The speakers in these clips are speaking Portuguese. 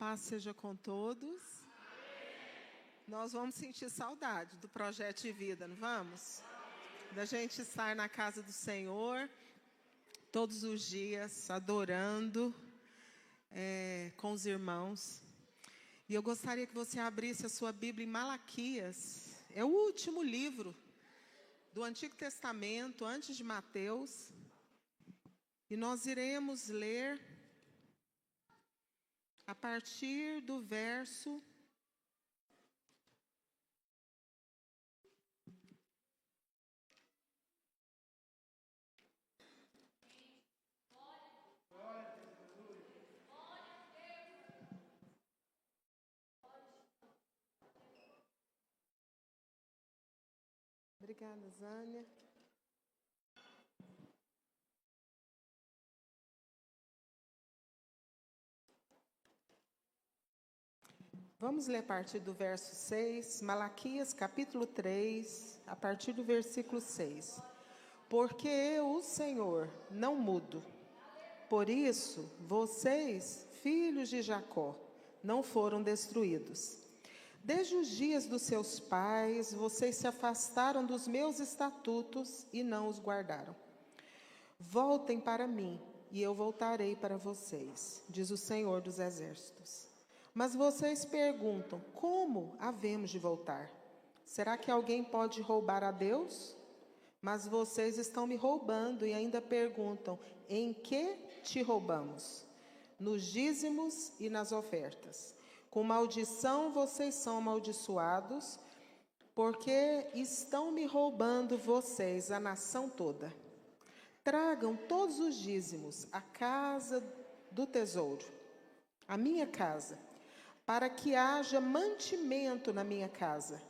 Paz seja com todos. Nós vamos sentir saudade do projeto de vida, não vamos? Da gente estar na casa do Senhor todos os dias, adorando com os irmãos. E eu gostaria que você abrisse a sua Bíblia em Malaquias. É o último livro do Antigo Testamento, antes de Mateus. E nós iremos ler a partir do verso 1. Obrigada, Zânia. Vamos ler a partir do verso 6, Malaquias capítulo 3, a partir do versículo 6. Porque eu, o Senhor, não mudo. Por isso, vocês, filhos de Jacó, não foram destruídos. Desde os dias dos seus pais, vocês se afastaram dos meus estatutos e não os guardaram. Voltem para mim, e eu voltarei para vocês, diz o Senhor dos Exércitos. Mas vocês perguntam, como havemos de voltar? Será que alguém pode roubar a Deus? Mas vocês estão me roubando e ainda perguntam, em que te roubamos? Nos dízimos e nas ofertas. Com maldição vocês são amaldiçoados, porque estão me roubando vocês, a nação toda. Tragam todos os dízimos à casa do tesouro, a minha casa, para que haja mantimento na minha casa.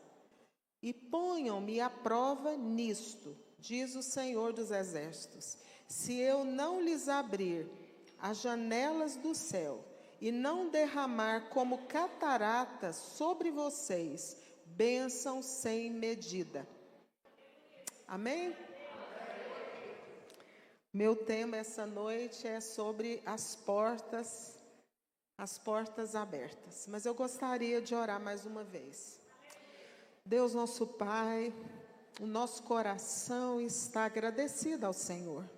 E ponham-me à prova nisto, diz o Senhor dos Exércitos, se eu não lhes abrir as janelas do céu e não derramar como catarata sobre vocês bênção sem medida. Amém? Meu tema essa noite é sobre as portas abertas. Mas eu gostaria de orar mais uma vez. Deus nosso Pai, o nosso coração está agradecido ao Senhor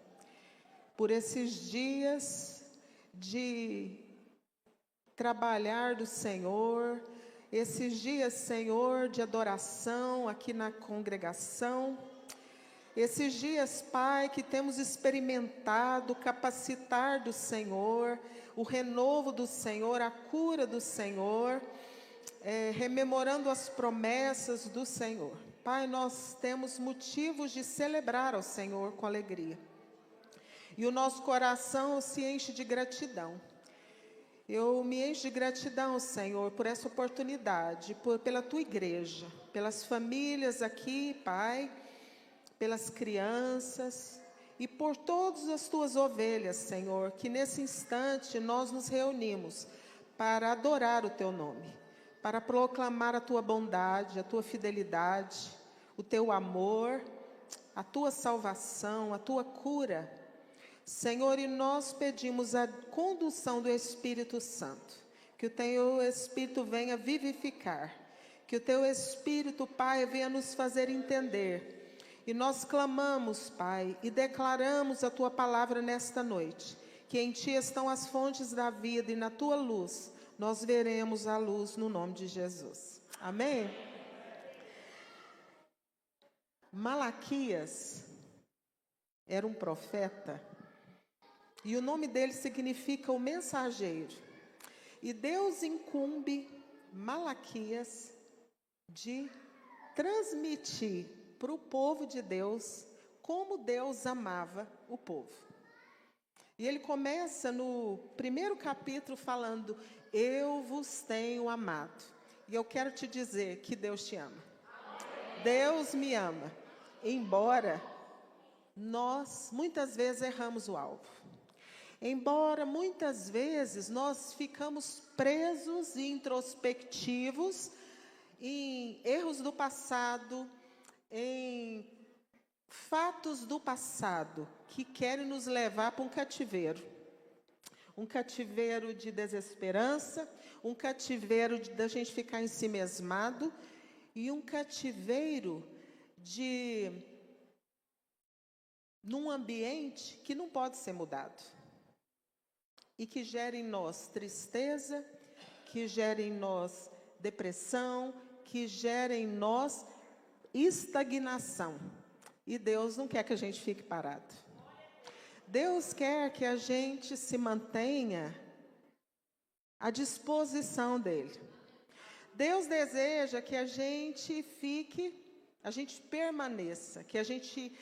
por esses dias de trabalhar do Senhor, esses dias, Senhor, de adoração aqui na congregação, esses dias, Pai, que temos experimentado o capacitar do Senhor, o renovo do Senhor, a cura do Senhor, rememorando as promessas do Senhor. Pai, nós temos motivos de celebrar ao Senhor com alegria. E o nosso coração se enche de gratidão. Eu me encho de gratidão, Senhor, por essa oportunidade, pela Tua igreja, pelas famílias aqui, Pai, pelas crianças e por todas as Tuas ovelhas, Senhor, que nesse instante nós nos reunimos para adorar o Teu nome, para proclamar a Tua bondade, a Tua fidelidade, o Teu amor, a Tua salvação, a Tua cura. Senhor, e nós pedimos a condução do Espírito Santo, que o Teu Espírito venha vivificar, que o Teu Espírito, Pai, venha nos fazer entender. E nós clamamos, Pai, e declaramos a Tua palavra nesta noite, que em Ti estão as fontes da vida e na Tua luz nós veremos a luz no nome de Jesus. Amém? Malaquias era um profeta e o nome dele significa o mensageiro. E Deus incumbe Malaquias de transmitir para o povo de Deus como Deus amava o povo. E ele começa no primeiro capítulo falando, eu vos tenho amado. E eu quero te dizer que Deus te ama. Deus me ama. Embora nós muitas vezes erramos o alvo. Embora muitas vezes nós ficamos presos e introspectivos em erros do passado, em fatos do passado que querem nos levar para um cativeiro. um cativeiro de desesperança, um cativeiro da gente ficar ensimesmado e um cativeiro num ambiente que não pode ser mudado e que gera em nós tristeza, que gera em nós depressão, que gera em nós estagnação. E Deus não quer que a gente fique parado. Deus quer que a gente se mantenha à disposição dele. Deus deseja que a gente permaneça, que a gente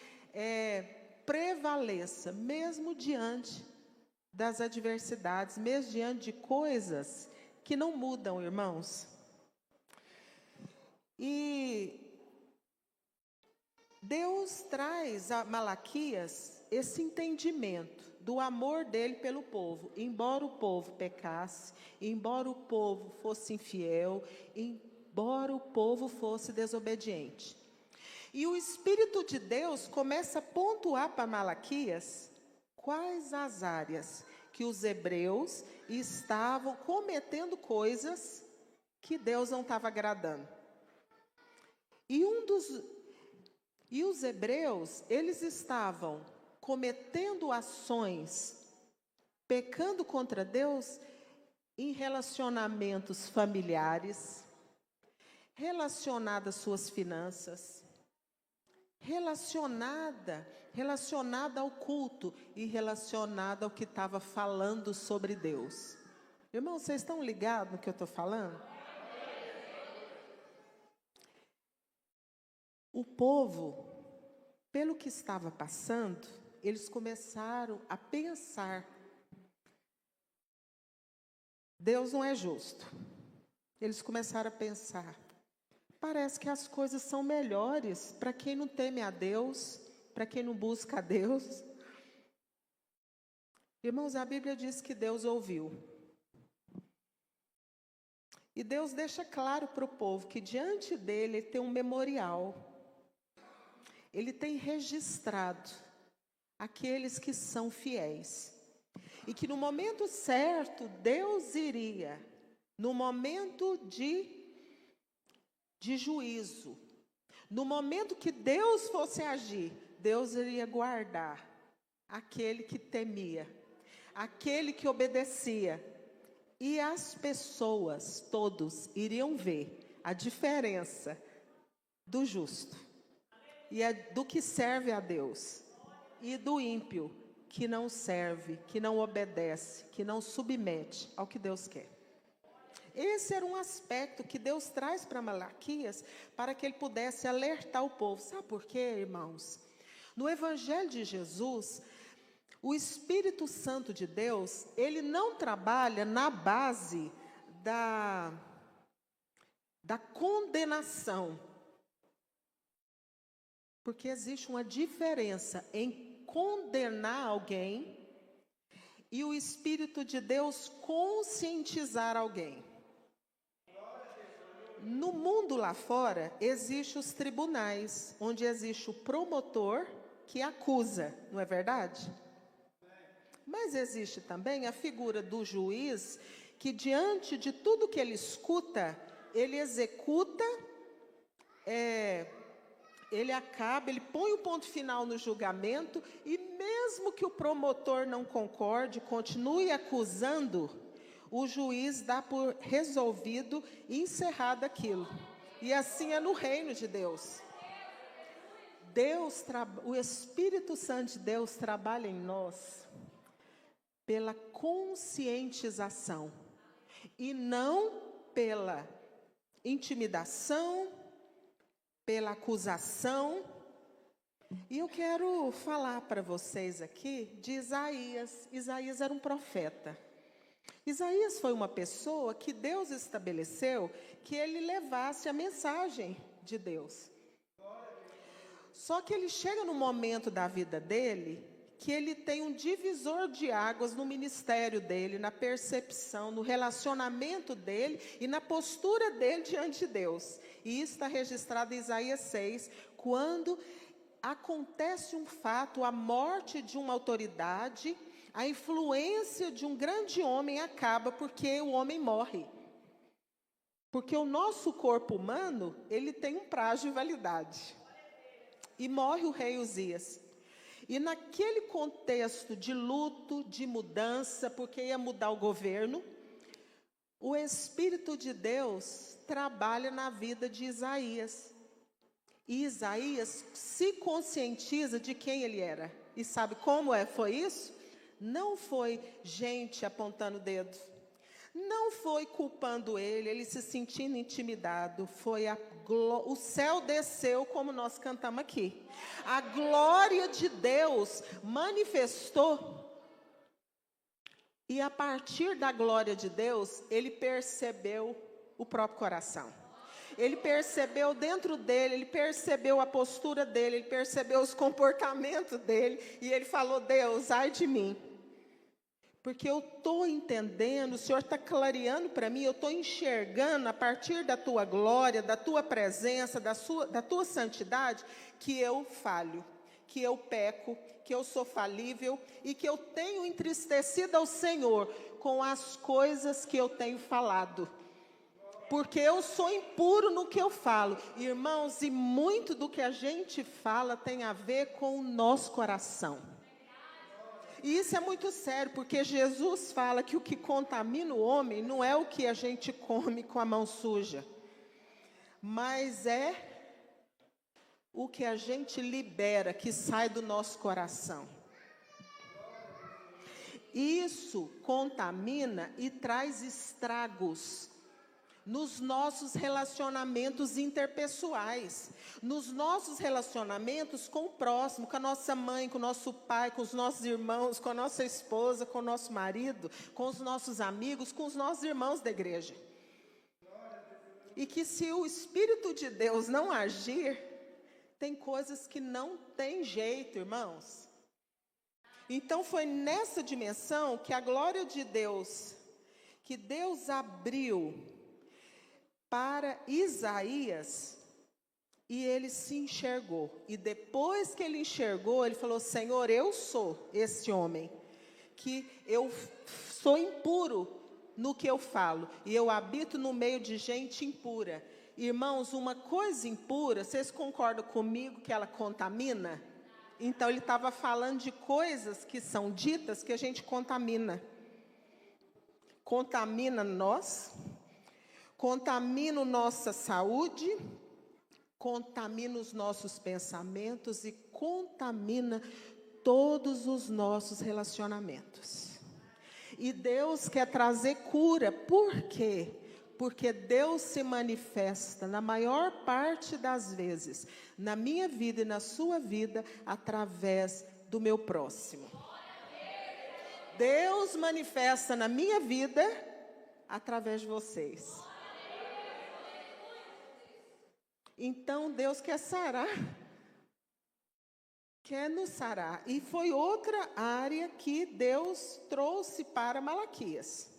prevaleça, mesmo diante das adversidades, mesmo diante de coisas que não mudam, irmãos. E Deus traz a Malaquias esse entendimento do amor dele pelo povo. Embora o povo pecasse, embora o povo fosse infiel, embora o povo fosse desobediente. E o Espírito de Deus começa a pontuar para Malaquias quais as áreas que os hebreus estavam cometendo coisas que Deus não estava agradando. E os hebreus, eles estavam cometendo ações, pecando contra Deus em relacionamentos familiares, relacionada às suas finanças, relacionada ao culto e relacionada ao que estava falando sobre Deus. Irmãos, vocês estão ligados no que eu estou falando? O povo, pelo que estava passando, eles começaram a pensar: Deus não é justo. Eles começaram a pensar: parece que as coisas são melhores para quem não teme a Deus, para quem não busca a Deus. Irmãos, a Bíblia diz que Deus ouviu. E Deus deixa claro para o povo que diante dele ele tem um memorial. Ele tem registrado aqueles que são fiéis. E que no momento certo, Deus iria, no momento de juízo, no momento que Deus fosse agir, Deus iria guardar aquele que temia, aquele que obedecia. E as pessoas, todos, iriam ver a diferença do justo e do que serve a Deus e do ímpio que não serve, que não obedece, que não submete ao que Deus quer. Esse era um aspecto que Deus traz para Malaquias para que ele pudesse alertar o povo. Sabe por quê, irmãos? No Evangelho de Jesus, o Espírito Santo de Deus, ele não trabalha na base da condenação. Porque existe uma diferença em condenar alguém e o Espírito de Deus conscientizar alguém. No mundo lá fora, existem os tribunais, onde existe o promotor que acusa, não é verdade? Mas existe também a figura do juiz, que diante de tudo que ele escuta, ele executa, ele põe o ponto final no julgamento, e mesmo que o promotor não concorde, continue acusando, o juiz dá por resolvido e encerrado aquilo. E assim é no reino de Deus. O Espírito Santo de Deus trabalha em nós pela conscientização e não pela intimidação, pela acusação. E eu quero falar para vocês aqui de Isaías. Isaías era um profeta. Isaías foi uma pessoa que Deus estabeleceu que ele levasse a mensagem de Deus. Só que ele chega no momento da vida dele que ele tem um divisor de águas no ministério dele, na percepção, no relacionamento dele e na postura dele diante de Deus. E isso está registrado em Isaías 6, quando acontece um fato, a morte de uma autoridade, A influência de um grande homem acaba porque o homem morre. Porque o nosso corpo humano, ele tem um prazo de validade. E morre o rei Uzias. E naquele contexto de luto, de mudança, porque ia mudar o governo, o Espírito de Deus trabalha na vida de Isaías. E Isaías se conscientiza de quem ele era. E sabe como foi isso? Não foi gente apontando o dedo. Não foi culpando ele se sentindo intimidado. Foi o céu desceu, como nós cantamos aqui. A glória de Deus manifestou. E a partir da glória de Deus, ele percebeu o próprio coração. Ele percebeu dentro dele, ele percebeu a postura dele, ele percebeu os comportamentos dele. E ele falou: Deus, ai de mim. Porque eu estou entendendo, o Senhor está clareando para mim, eu estou enxergando a partir da tua glória, da tua presença, da tua santidade, que eu falho, que eu peco, que eu sou falível e que eu tenho entristecido ao Senhor com as coisas que eu tenho falado. Porque eu sou impuro no que eu falo. Irmãos, e muito do que a gente fala tem a ver com o nosso coração. E isso é muito sério, porque Jesus fala que o que contamina o homem não é o que a gente come com a mão suja, mas é o que a gente libera, que sai do nosso coração. Isso contamina e traz estragos nos nossos relacionamentos interpessoais, nos nossos relacionamentos com o próximo, com a nossa mãe, com o nosso pai, com os nossos irmãos, com a nossa esposa, com o nosso marido, com os nossos amigos, com os nossos irmãos da igreja. E que se o Espírito de Deus não agir, tem coisas que não tem jeito, irmãos. Então foi nessa dimensão que a glória de Deus, que Deus abriu para Isaías, e ele se enxergou. E depois que ele enxergou, ele falou: Senhor, eu sou esse homem, que eu sou impuro no que eu falo, e eu habito no meio de gente impura. Irmãos, uma coisa impura, vocês concordam comigo que ela contamina? Então ele estava falando de coisas que são ditas que a gente contamina. Contamina nós, contamina nossa saúde, contamina os nossos pensamentos e contamina todos os nossos relacionamentos. E Deus quer trazer cura. Por quê? Porque Deus se manifesta na maior parte das vezes, na minha vida e na sua vida, através do meu próximo. Deus manifesta na minha vida através de vocês. Então Deus quer sarar, quer nos sarar. E foi outra área que Deus trouxe para Malaquias.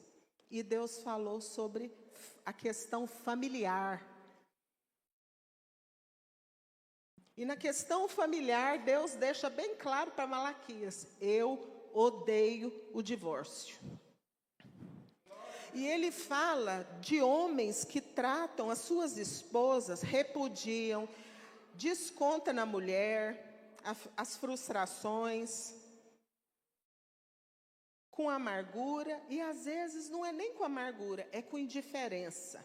E Deus falou sobre a questão familiar. E na questão familiar, Deus deixa bem claro para Malaquias: eu odeio o divórcio. E ele fala de homens que tratam as suas esposas, repudiam, desconta na mulher, as frustrações, com amargura, e às vezes não é nem com amargura, é com indiferença.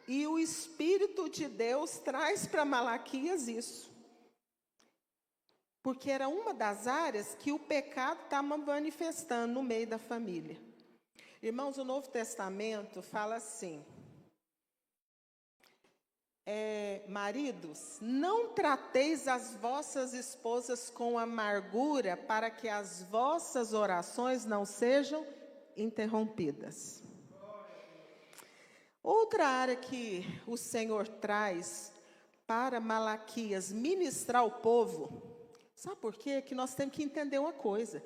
E o Espírito de Deus traz para Malaquias isso. Porque era uma das áreas que o pecado estava manifestando no meio da família. Irmãos, o Novo Testamento fala assim: maridos, não trateis as vossas esposas com amargura, para que as vossas orações não sejam interrompidas. Outra área que o Senhor traz para Malaquias ministrar ao povo. Sabe por quê? Que nós temos que entender uma coisa.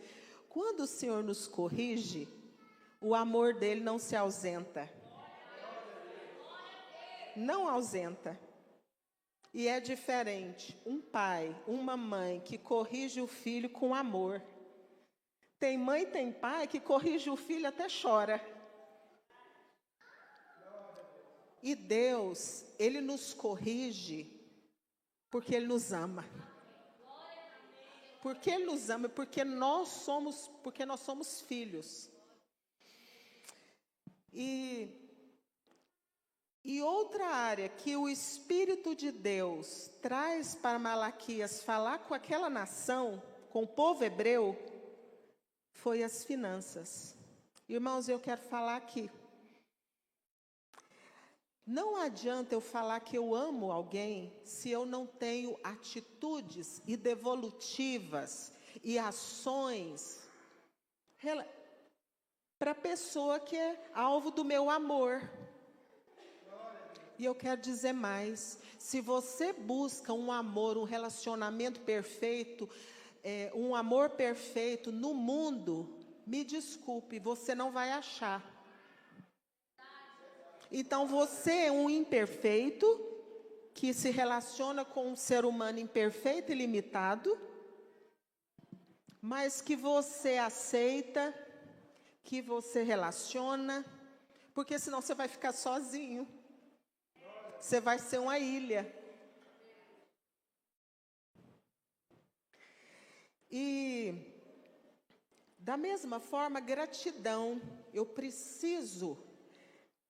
Quando o Senhor nos corrige, o amor dele não se ausenta. Não ausenta. E é diferente um pai, uma mãe que corrige o filho com amor. Tem mãe, tem pai que corrige o filho até chora. E Deus, Ele nos corrige porque Ele nos ama. Porque Ele nos ama, porque nós somos filhos. E outra área que o Espírito de Deus traz para Malaquias falar com aquela nação, com o povo hebreu, foi as finanças. Irmãos, eu quero falar aqui. Não adianta eu falar que eu amo alguém se eu não tenho atitudes e devolutivas e ações para a pessoa que é alvo do meu amor. E eu quero dizer mais, se você busca um amor, um relacionamento perfeito, um amor perfeito no mundo, me desculpe, você não vai achar. Então você é um imperfeito, que se relaciona com um ser humano imperfeito e limitado, mas que você aceita, que você relaciona, porque senão você vai ficar sozinho. Você vai ser uma ilha. E, da mesma forma, gratidão. Eu preciso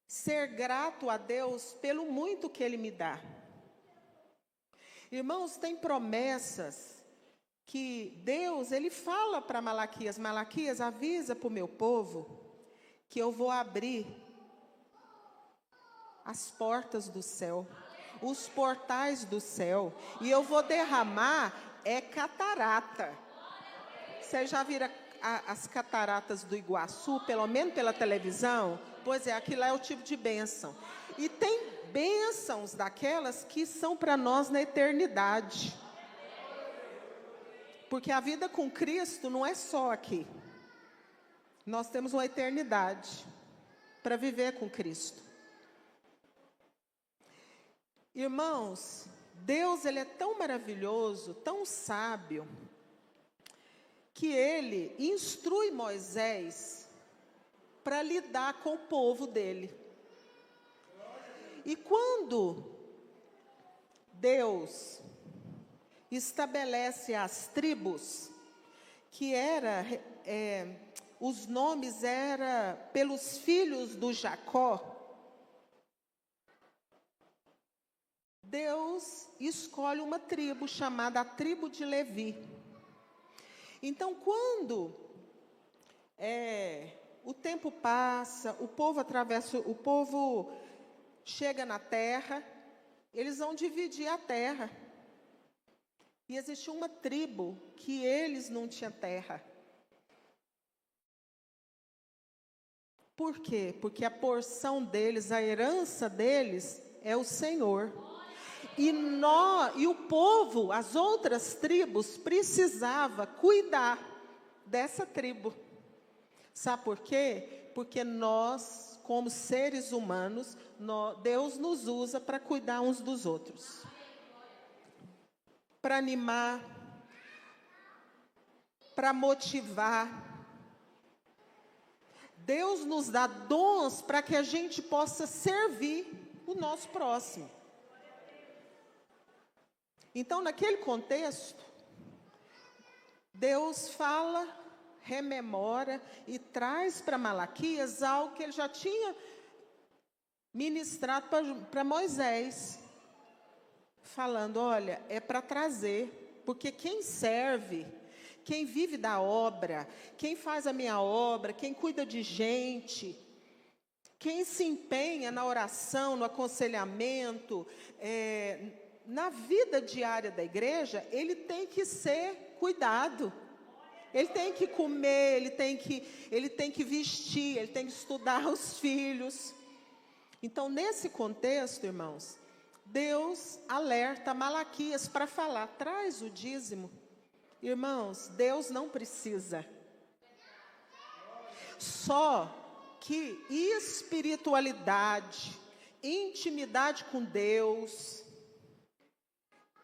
ser grato a Deus pelo muito que Ele me dá. Irmãos, tem promessas que Deus, Ele fala para Malaquias. Malaquias, avisa para o meu povo que eu vou abrir as portas do céu, os portais do céu, e eu vou derramar catarata. Vocês já viram as cataratas do Iguaçu, pelo menos pela televisão? Pois é, aquilo é o tipo de bênção. E tem bênçãos daquelas que são para nós na eternidade. Porque a vida com Cristo não é só aqui. Nós temos uma eternidade para viver com Cristo. Irmãos, Deus, Ele é tão maravilhoso, tão sábio, que Ele instrui Moisés para lidar com o povo dele. E quando Deus estabelece as tribos, que os nomes eram pelos filhos do Jacó, Deus escolhe uma tribo chamada a tribo de Levi. Então, quando o tempo passa, o povo chega na terra, eles vão dividir a terra. E existia uma tribo que eles não tinham terra. Por quê? Porque a porção deles, a herança deles é o Senhor. E o povo, as outras tribos, precisava cuidar dessa tribo. Sabe por quê? Porque nós, como seres humanos, Deus nos usa para cuidar uns dos outros. Para animar, para motivar. Deus nos dá dons para que a gente possa servir o nosso próximo. Então, naquele contexto, Deus fala, rememora e traz para Malaquias algo que ele já tinha ministrado para Moisés. Falando, olha, é para trazer, porque quem serve, quem vive da obra, quem faz a minha obra, quem cuida de gente, quem se empenha na oração, no aconselhamento, na vida diária da igreja, ele tem que ser cuidado. Ele tem que comer, ele tem que vestir, ele tem que estudar os filhos. Então, nesse contexto, irmãos, Deus alerta Malaquias para falar, traz o dízimo. Irmãos, Deus não precisa. Só que espiritualidade, intimidade com Deus,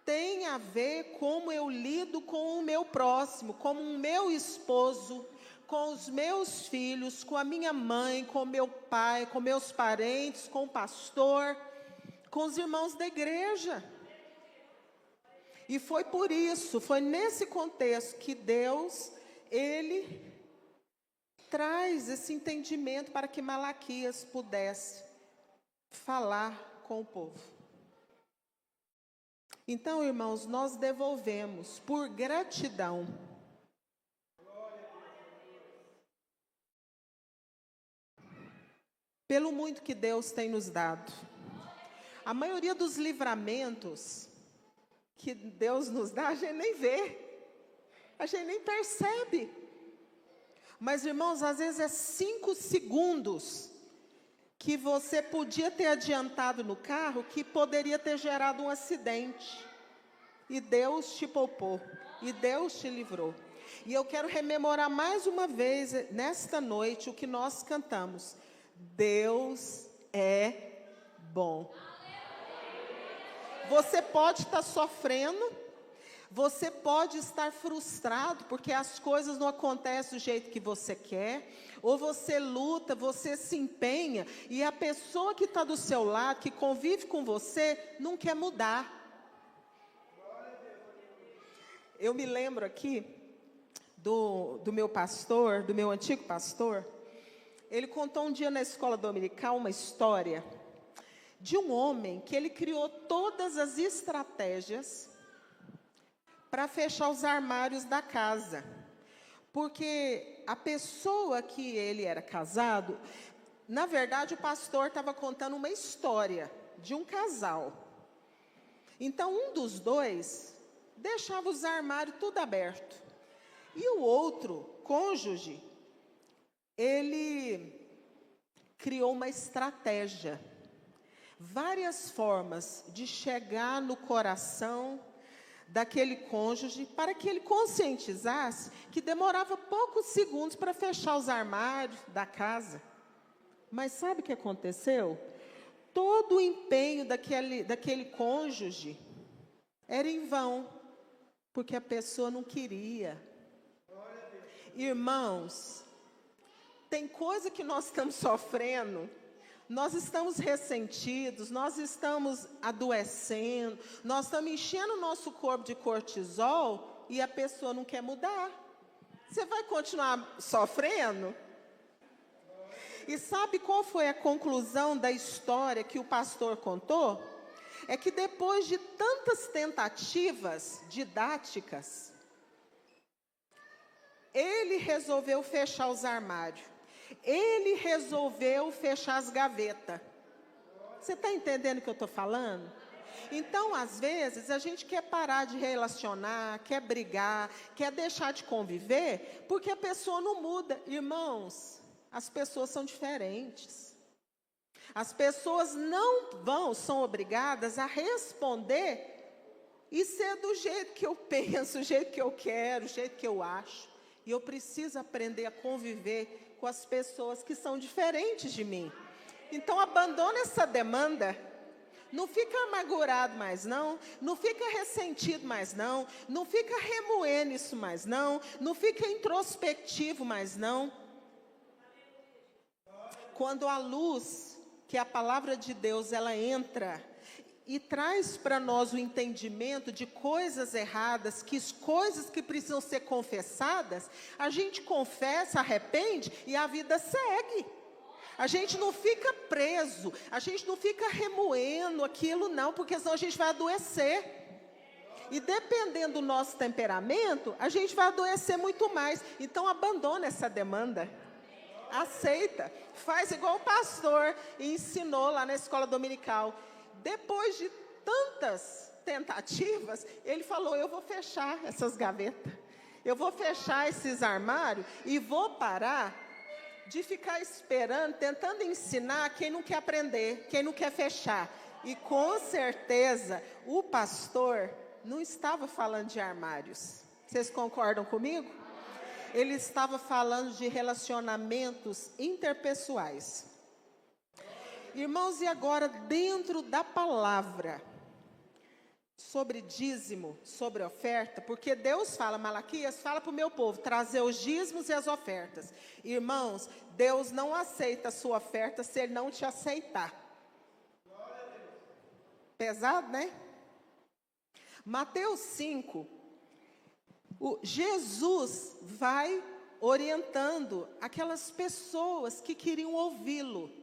tem a ver como eu lido com o meu próximo, como o meu esposo, com os meus filhos, com a minha mãe, com meu pai, com meus parentes, com o pastor, com os irmãos da igreja. E foi por isso, foi nesse contexto que Deus, Ele traz esse entendimento para que Malaquias pudesse falar com o povo. Então, irmãos, nós devolvemos por gratidão pelo muito que Deus tem nos dado. A maioria dos livramentos que Deus nos dá, a gente nem vê, a gente nem percebe. Mas, irmãos, às vezes é 5 segundos que você podia ter adiantado no carro, que poderia ter gerado um acidente. E Deus te poupou, e Deus te livrou. E eu quero rememorar mais uma vez, nesta noite, o que nós cantamos. Deus é bom. Você pode estar sofrendo, você pode estar frustrado, porque as coisas não acontecem do jeito que você quer, ou você luta, você se empenha, e a pessoa que está do seu lado, que convive com você, não quer mudar. Eu me lembro aqui do meu pastor, do meu antigo pastor. Ele contou um dia na escola dominical uma história de um homem que ele criou todas as estratégias para fechar os armários da casa. Porque a pessoa que ele era casado, na verdade o pastor estava contando uma história de um casal. Então um dos dois deixava os armários tudo aberto. E o outro cônjuge, ele criou uma estratégia, várias formas de chegar no coração daquele cônjuge, para que ele conscientizasse que demorava poucos segundos para fechar os armários da casa. Mas sabe o que aconteceu? Todo o empenho daquele cônjuge era em vão, porque a pessoa não queria. Irmãos, tem coisa que nós estamos sofrendo, nós estamos ressentidos, nós estamos adoecendo, nós estamos enchendo o nosso corpo de cortisol e a pessoa não quer mudar. Você vai continuar sofrendo? E sabe qual foi a conclusão da história que o pastor contou? É que depois de tantas tentativas didáticas, ele resolveu fechar os armários. Ele resolveu fechar as gavetas. Você está entendendo o que eu estou falando? Então, às vezes, a gente quer parar de relacionar, quer brigar, quer deixar de conviver, porque a pessoa não muda. Irmãos, as pessoas são diferentes. As pessoas não são obrigadas a responder e ser do jeito que eu penso, do jeito que eu quero, do jeito que eu acho. E eu preciso aprender a conviver com as pessoas que são diferentes de mim. Então, abandona essa demanda. Não fica amargurado mais não. Não fica ressentido mais não. Não fica remoendo isso mais não. Não fica introspectivo mais não. Quando a luz, que é a palavra de Deus, ela entra e traz para nós o entendimento de coisas erradas, coisas que precisam ser confessadas, a gente confessa, arrepende e a vida segue. A gente não fica preso, a gente não fica remoendo aquilo não, porque senão a gente vai adoecer. E dependendo do nosso temperamento, a gente vai adoecer muito mais. Então abandona essa demanda. Aceita. Faz igual o pastor ensinou lá na escola dominical. Depois de tantas tentativas, ele falou, eu vou fechar essas gavetas, eu vou fechar esses armários e vou parar de ficar esperando, tentando ensinar quem não quer aprender, quem não quer fechar. E com certeza, o pastor não estava falando de armários. Vocês concordam comigo? Ele estava falando de relacionamentos interpessoais. Irmãos, e agora dentro da palavra, sobre dízimo, sobre oferta, porque Deus fala, Malaquias fala para o meu povo, trazer os dízimos e as ofertas. Irmãos, Deus não aceita a sua oferta se Ele não te aceitar. Pesado, né? Mateus 5, Jesus vai orientando aquelas pessoas que queriam ouvi-lo,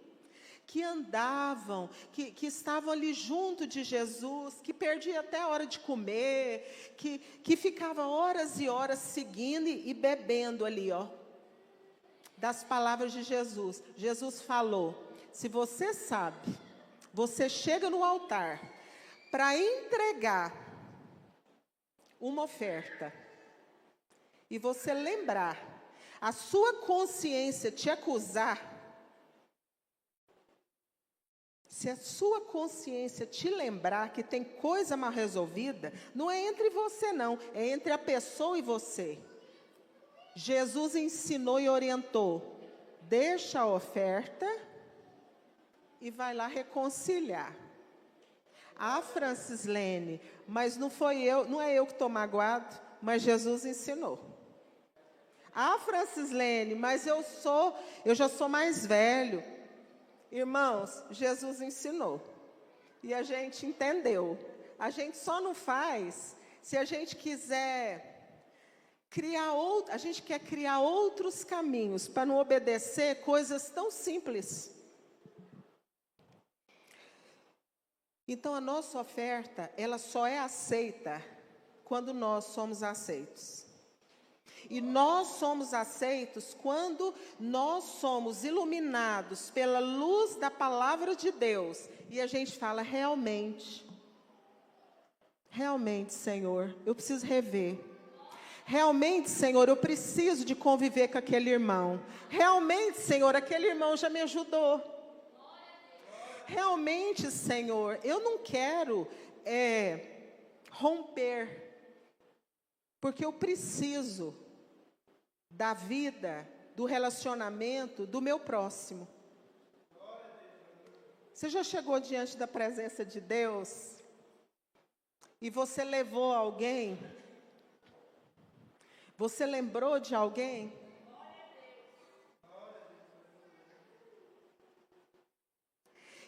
que andavam, que estavam ali junto de Jesus, que perdia até a hora de comer, que ficava horas e horas seguindo e bebendo ali, ó, das palavras de Jesus. Jesus falou, se você sabe, você chega no altar para entregar uma oferta, e você lembrar, a sua consciência te acusar, se a sua consciência te lembrar que tem coisa mal resolvida, não é entre você não, é entre a pessoa e você. Jesus ensinou e orientou, deixa a oferta e vai lá reconciliar. Ah, Francislene, mas não é eu que estou magoado, mas Jesus ensinou. Ah, Francislene, mas eu já sou mais velho. Irmãos, Jesus ensinou. E a gente entendeu. A gente só não faz se a gente quiser a gente quer criar outros caminhos para não obedecer coisas tão simples. Então, a nossa oferta, ela só é aceita quando nós somos aceitos. E nós somos aceitos quando nós somos iluminados pela luz da palavra de Deus. E a gente fala, realmente, Senhor, eu preciso rever. Realmente, Senhor, eu preciso de conviver com aquele irmão. Realmente, Senhor, aquele irmão já me ajudou. Realmente, Senhor, eu não quero romper, porque eu preciso da vida, do relacionamento do meu próximo. Você já chegou diante da presença de Deus e você levou alguém? Você lembrou de alguém?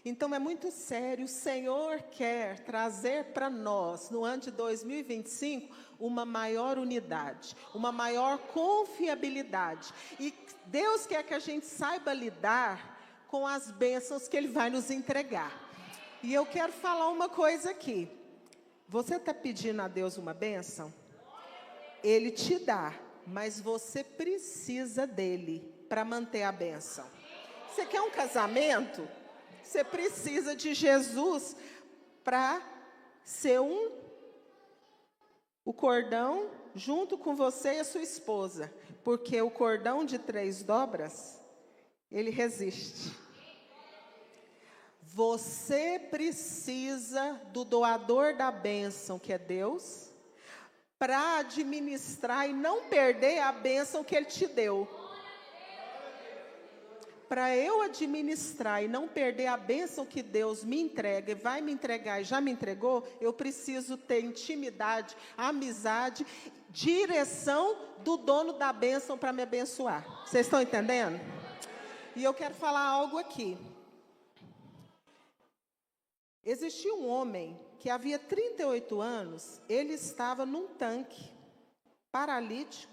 Então é muito sério, o Senhor quer trazer para nós, no ano de 2025, uma maior unidade, uma maior confiabilidade. E Deus quer que a gente saiba lidar com as bênçãos que Ele vai nos entregar. E eu quero falar uma coisa aqui. Você está pedindo a Deus uma bênção? Ele te dá, mas você precisa dEle para manter a bênção. Você quer um casamento? Você precisa de Jesus para ser o cordão junto com você e a sua esposa. Porque o cordão de 3 dobras, ele resiste. Você precisa do doador da bênção, que é Deus, para administrar e não perder a bênção que Ele te deu. Para eu administrar e não perder a bênção que Deus me entrega, e vai me entregar e já me entregou, eu preciso ter intimidade, amizade, direção do dono da bênção para me abençoar. Vocês estão entendendo? E eu quero falar algo aqui. Existia um homem que havia 38 anos, ele estava num tanque, paralítico,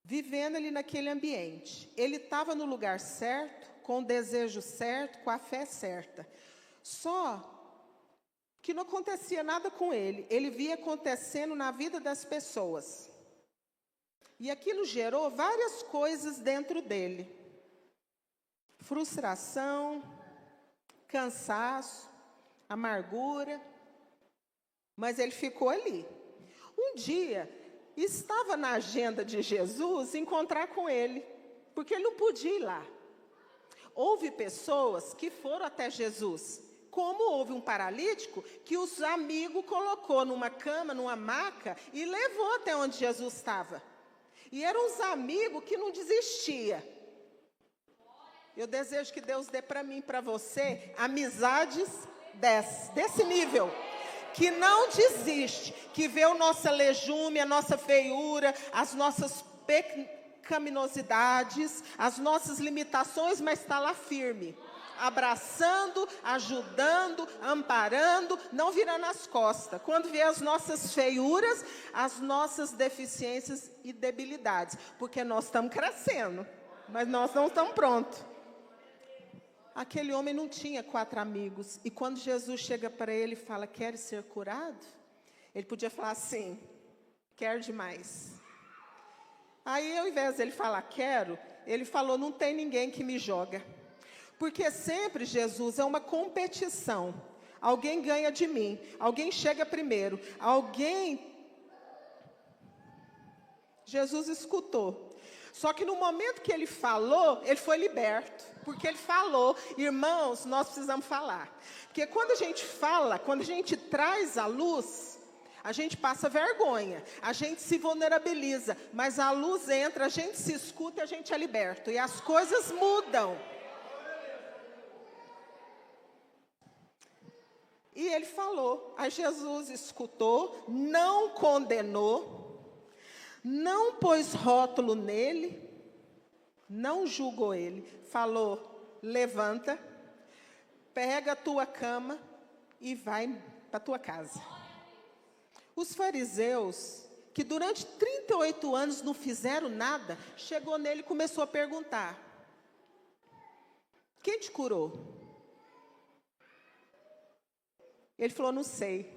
vivendo ali naquele ambiente. Ele estava no lugar certo, com o desejo certo, com a fé certa. Só que não acontecia nada com ele. Ele via acontecendo na vida das pessoas. E aquilo gerou várias coisas dentro dele. Frustração, cansaço, amargura. Mas ele ficou ali. Um dia, estava na agenda de Jesus encontrar com ele, porque ele não podia ir lá. Houve pessoas que foram até Jesus, como houve um paralítico que os amigos colocou numa cama, numa maca e levou até onde Jesus estava. E eram os amigos que não desistiam. Eu desejo que Deus dê para mim e para você amizades desse nível. que não desiste, que vê a nossa lejume, a nossa feiura, as nossas pecaminosidades, as nossas limitações, mas está lá firme, abraçando, ajudando, amparando, não virando as costas. Quando vê as nossas feiuras, as nossas deficiências e debilidades, porque nós estamos crescendo, mas nós não estamos prontos. Aquele homem não tinha 4 amigos, e quando Jesus chega para ele e fala, queres ser curado? Ele podia falar assim, quero demais. Aí, ao invés dele falar, quero, ele falou, não tem ninguém que me joga. Porque sempre, Jesus, é uma competição. Alguém ganha de mim, alguém chega primeiro, Jesus escutou. Só que no momento que ele falou, ele foi liberto. Porque ele falou, irmãos, nós precisamos falar. Porque quando a gente fala, quando a gente traz a luz, a gente passa vergonha, a gente se vulnerabiliza, mas a luz entra, a gente se escuta e a gente é liberto. E as coisas mudam. E ele falou, aí Jesus escutou, não condenou, não pôs rótulo nele, não julgou ele. Falou, levanta, pega a tua cama e vai para a tua casa. Os fariseus, que durante 38 anos não fizeram nada, chegou nele e começou a perguntar, quem te curou? Ele falou, não sei.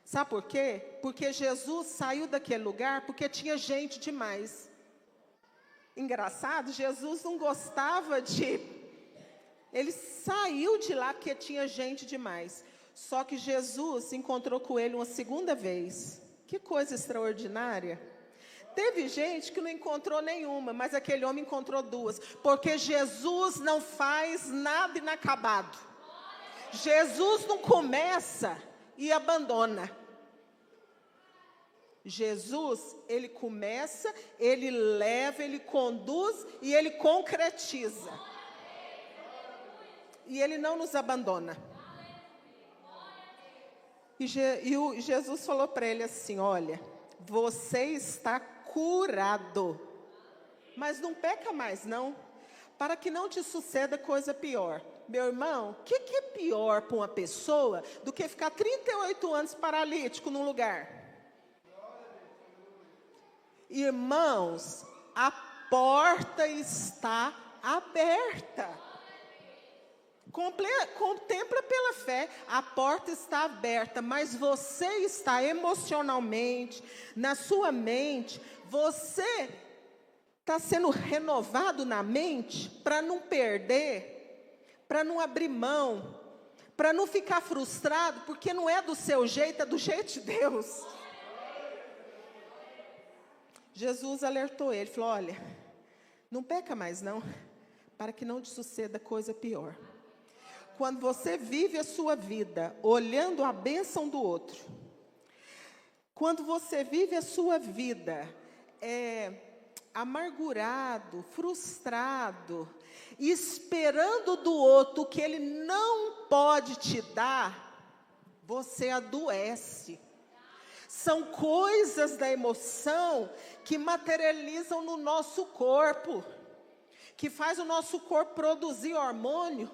Sabe por quê? Porque Jesus saiu daquele lugar porque tinha gente demais. Engraçado, Jesus não gostava de... Ele saiu de lá porque tinha gente demais. Só que Jesus se encontrou com ele uma segunda vez. Que coisa extraordinária. Teve gente que não encontrou nenhuma, mas aquele homem encontrou 2. Porque Jesus não faz nada inacabado. Jesus não começa e abandona. Jesus, ele começa, ele leva, ele conduz e ele concretiza. E ele não nos abandona. E Jesus falou para ele assim, olha, você está curado, mas não peca mais não, para que não te suceda coisa pior. Meu irmão, o que é pior para uma pessoa do que ficar 38 anos paralítico num lugar? Irmãos, a porta está aberta. Contempla pela fé, a porta está aberta, mas você está emocionalmente, na sua mente, você está sendo renovado na mente para não perder, para não abrir mão, para não ficar frustrado, porque não é do seu jeito, é do jeito de Deus. Jesus alertou ele, falou, olha, não peca mais não, para que não te suceda coisa pior. Quando você vive a sua vida olhando a bênção do outro, quando você vive a sua vida amargurado, frustrado, esperando do outro o que ele não pode te dar, você adoece. São coisas da emoção que materializam no nosso corpo, que faz o nosso corpo produzir hormônio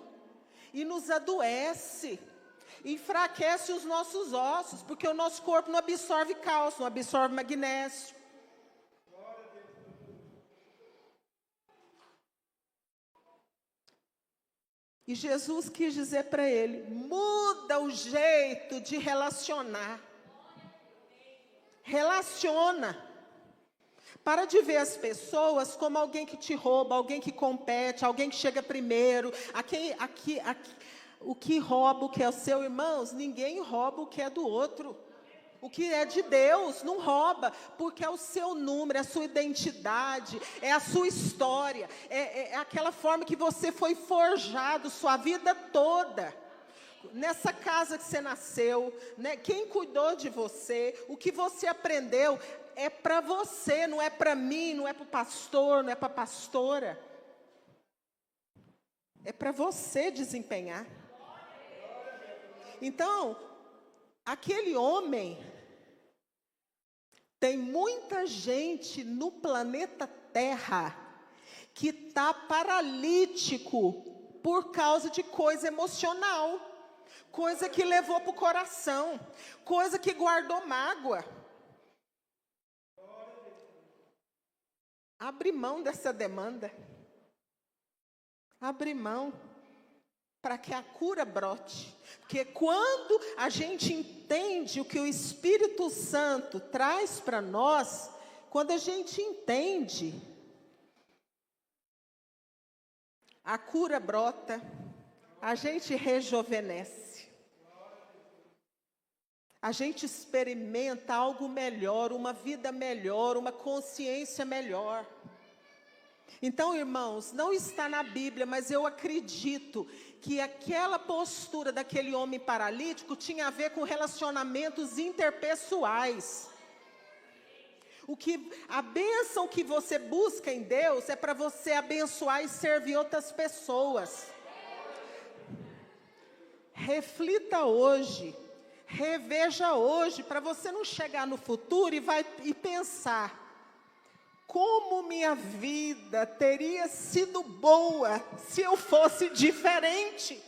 e nos adoece, enfraquece os nossos ossos, porque o nosso corpo não absorve cálcio, não absorve magnésio. E Jesus quis dizer para ele, muda o jeito de relacionar. Relaciona. Para de ver as pessoas como alguém que te rouba, alguém que compete, alguém que chega primeiro. O que rouba o que é seu, irmãos, ninguém rouba o que é do outro. O que é de Deus não rouba, porque é o seu número, é a sua identidade, é a sua história, é aquela forma que você foi forjado sua vida toda. Nessa casa que você nasceu, né? Quem cuidou de você, o que você aprendeu, é para você, não é para mim, não é para o pastor, não é para a pastora. É para você desempenhar. Então, Aquele homem, tem muita gente no planeta Terra que está paralítico por causa de coisa emocional, coisa que levou para o coração, coisa que guardou mágoa. Abre mão dessa demanda. Abre mão para que a cura brote. Porque quando a gente entende o que o Espírito Santo traz para nós, quando a gente entende, a cura brota, a gente rejuvenesce. A gente experimenta algo melhor, uma vida melhor, uma consciência melhor. Então, irmãos, não está na Bíblia, mas eu acredito que aquela postura daquele homem paralítico tinha a ver com relacionamentos interpessoais. A bênção que você busca em Deus é para você abençoar e servir outras pessoas. Reflita hoje, reveja hoje, para você não chegar no futuro e pensar: como minha vida teria sido boa se eu fosse diferente.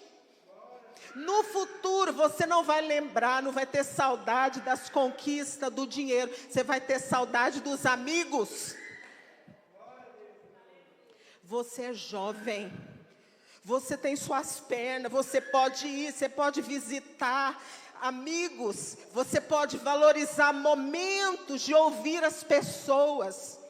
No futuro você não vai lembrar, não vai ter saudade das conquistas, do dinheiro. Você vai ter saudade dos amigos. Você é jovem. Você tem suas pernas, você pode ir, você pode visitar amigos. Você pode valorizar momentos de ouvir as pessoas.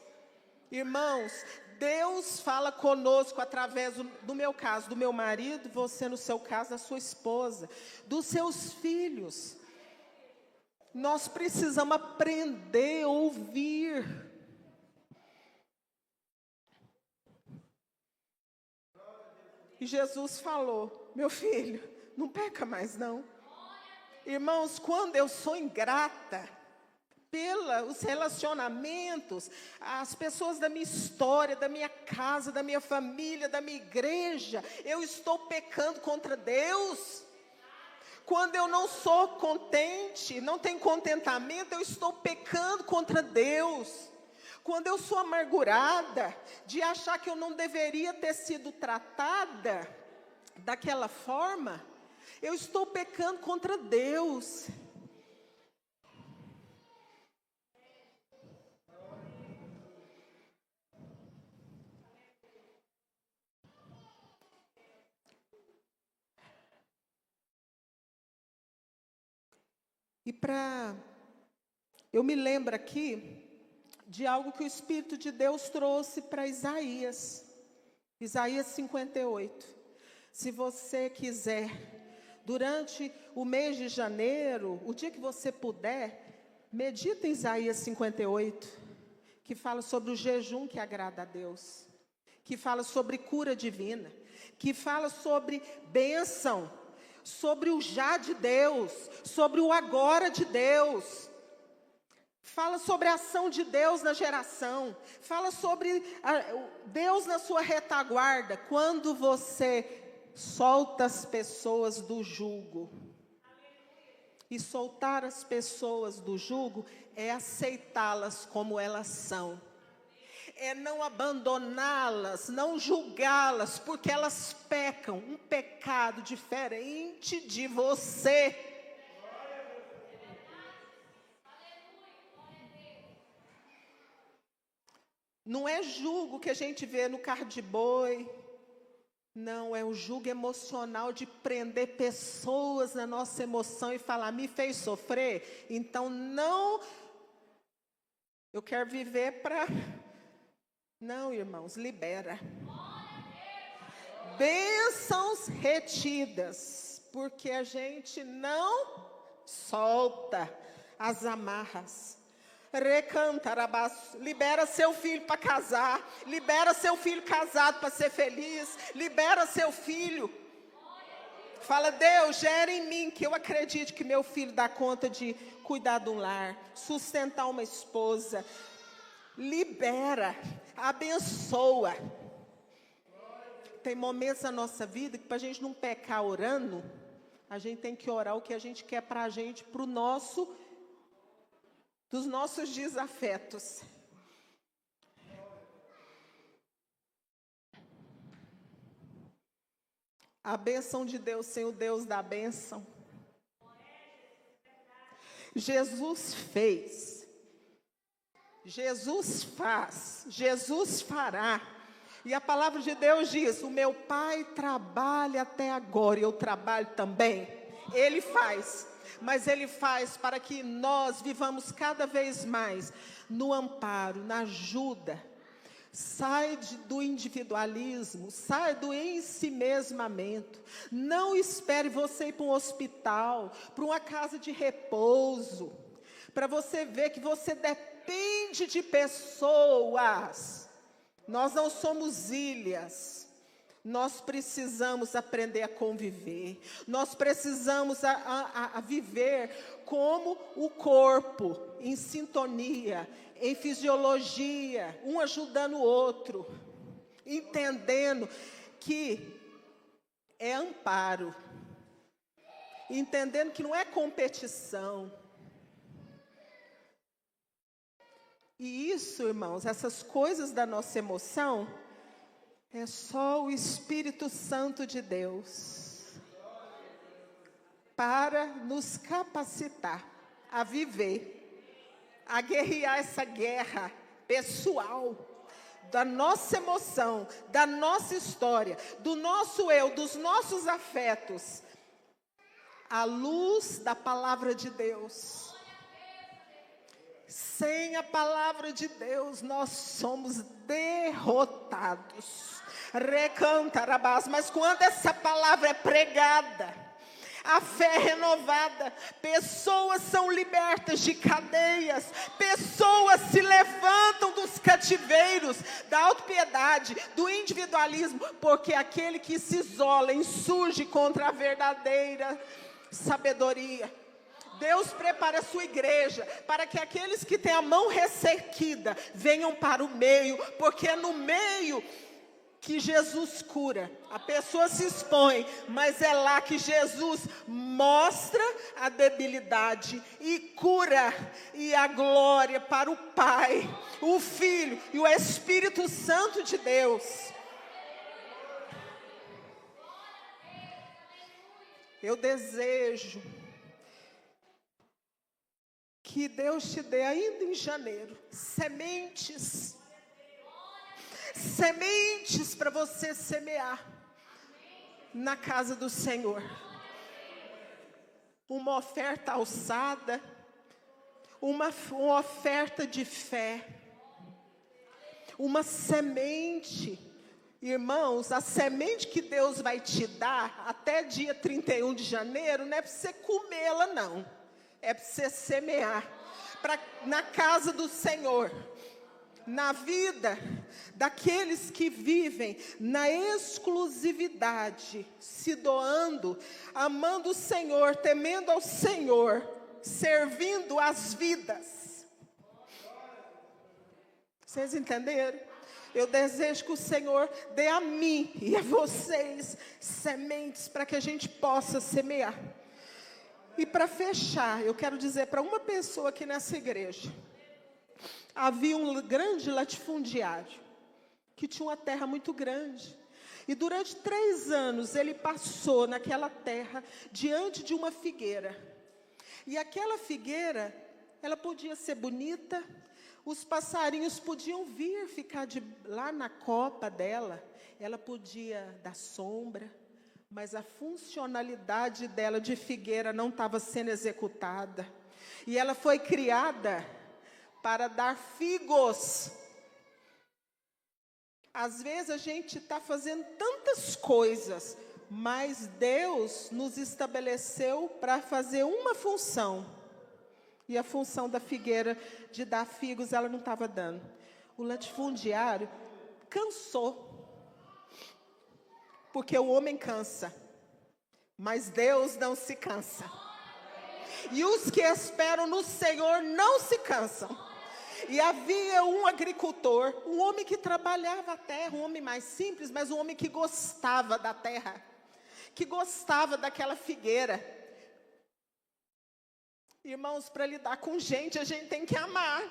Irmãos, Deus fala conosco através do meu caso, do meu marido, você no seu caso, da sua esposa, dos seus filhos. Nós precisamos aprender a ouvir. E Jesus falou: meu filho, não peca mais não. Irmãos, quando eu sou ingrata pelos relacionamentos, as pessoas da minha história, da minha casa, da minha família, da minha igreja, eu estou pecando contra Deus. Quando eu não sou contente, não tenho contentamento, eu estou pecando contra Deus. Quando eu sou amargurada, de achar que eu não deveria ter sido tratada daquela forma, eu estou pecando contra Deus. Eu me lembro aqui de algo que o Espírito de Deus trouxe para Isaías 58. Se você quiser, durante o mês de janeiro, o dia que você puder, medita em Isaías 58, que fala sobre o jejum que agrada a Deus, que fala sobre cura divina, que fala sobre bênção, sobre o já de Deus, sobre o agora de Deus. Fala sobre a ação de Deus na geração. Fala sobre Deus na sua retaguarda. Quando você solta as pessoas do jugo. E soltar as pessoas do jugo é aceitá-las como elas são. É não abandoná-las, não julgá-las, porque elas pecam um pecado diferente de você. Não é jugo que a gente vê no carro de boi. Não, é o jugo emocional de prender pessoas na nossa emoção e falar: me fez sofrer, então não, eu quero viver para... Não, irmãos, libera. Bênçãos retidas, porque a gente não solta as amarras. Libera seu filho para casar, libera seu filho casado para ser feliz, libera seu filho. Fala: Deus, gera em mim que eu acredite que meu filho dá conta de cuidar de um lar, sustentar uma esposa. Libera, abençoa. Tem momentos na nossa vida que, para a gente não pecar orando, a gente tem que orar o que a gente quer para a gente, para o nosso, dos nossos desafetos. A bênção de Deus sem o Deus da bênção. Jesus fez, Jesus faz, Jesus fará. E a palavra de Deus diz: o meu Pai trabalha até agora e eu trabalho também. Ele faz, mas Ele faz para que nós vivamos cada vez mais no amparo, na ajuda. Sai do individualismo, sai do ensimesmamento. Não espere você ir para um hospital, para uma casa de repouso, para você ver que você depende de pessoas. Nós não somos ilhas. Nós precisamos aprender a conviver. Nós precisamos a viver como o corpo, em sintonia, em fisiologia, um ajudando o outro, entendendo que é amparo, entendendo que não é competição. E isso, irmãos, essas coisas da nossa emoção, é só o Espírito Santo de Deus para nos capacitar a viver, a guerrear essa guerra pessoal, da nossa emoção, da nossa história, do nosso eu, dos nossos afetos, à luz da palavra de Deus. Sem a palavra de Deus, nós somos derrotados. Recantarabás, mas quando essa palavra é pregada, a fé é renovada, pessoas são libertas de cadeias, pessoas se levantam dos cativeiros, da autopiedade, do individualismo, porque aquele que se isola insurge contra a verdadeira sabedoria. Deus prepara a sua igreja para que aqueles que têm a mão ressequida venham para o meio, porque é no meio que Jesus cura. A pessoa se expõe, mas é lá que Jesus mostra a debilidade e cura, e a glória para o Pai, o Filho e o Espírito Santo de Deus. Eu desejo que Deus te dê ainda em janeiro sementes para você semear na casa do Senhor. Uma oferta alçada, uma oferta de fé, uma semente. Irmãos, a semente que Deus vai te dar até dia 31 de janeiro, não é para você comê-la não, é para você semear na casa do Senhor, na vida daqueles que vivem na exclusividade, se doando, amando o Senhor, temendo ao Senhor, servindo as vidas. Vocês entenderam? Eu desejo que o Senhor dê a mim e a vocês sementes para que a gente possa semear. E para fechar, eu quero dizer para uma pessoa aqui nessa igreja: havia um grande latifundiário que tinha uma terra muito grande. E durante 3 anos ele passou naquela terra diante de uma figueira. E aquela figueira, ela podia ser bonita, os passarinhos podiam vir ficar lá na copa dela, ela podia dar sombra, mas a funcionalidade dela de figueira não estava sendo executada. E ela foi criada para dar figos. Às vezes a gente está fazendo tantas coisas, mas Deus nos estabeleceu para fazer uma função. E a função da figueira de dar figos, ela não estava dando. O latifundiário cansou. Porque o homem cansa, mas Deus não se cansa. E os que esperam no Senhor não se cansam. E havia um agricultor, um homem que trabalhava a terra, um homem mais simples, mas um homem que gostava da terra, que gostava daquela figueira. Irmãos, para lidar com gente, a gente tem que amar.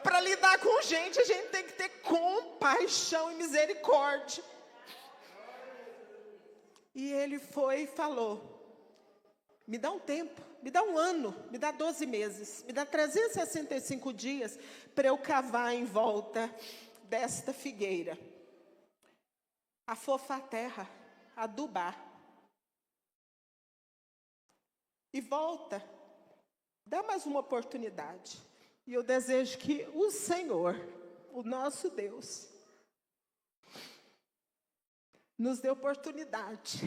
Para lidar com gente, a gente tem que ter compaixão e misericórdia. E ele foi e falou: me dá um tempo, me dá um ano, me dá 12 meses, me dá 365 dias para eu cavar em volta desta figueira, afofar a terra, adubar. E volta, dá mais uma oportunidade. E eu desejo que o Senhor, o nosso Deus, nos dê oportunidade.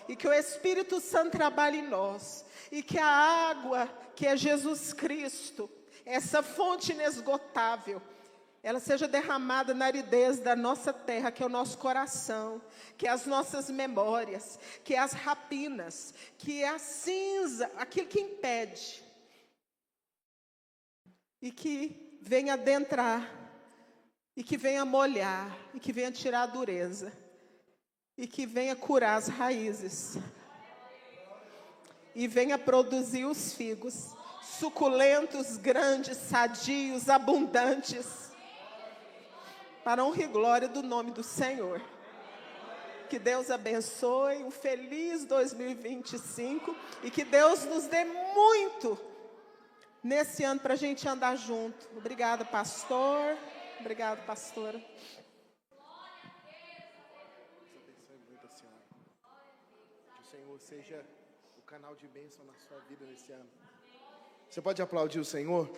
E que o Espírito Santo trabalhe em nós. E que a água, que é Jesus Cristo, essa fonte inesgotável, ela seja derramada na aridez da nossa terra, que é o nosso coração, que é as nossas memórias, que é as rapinas, que é a cinza, aquilo que impede. E que venha adentrar, e que venha molhar, e que venha tirar a dureza, e que venha curar as raízes, e venha produzir os figos, suculentos, grandes, sadios, abundantes, para a honra e glória do nome do Senhor. Que Deus abençoe, um feliz 2025, e que Deus nos dê muito nesse ano para a gente andar junto. Obrigada, pastor. Obrigada, pastora. Que o Senhor seja o canal de bênção na sua vida nesse ano. Você pode aplaudir o Senhor?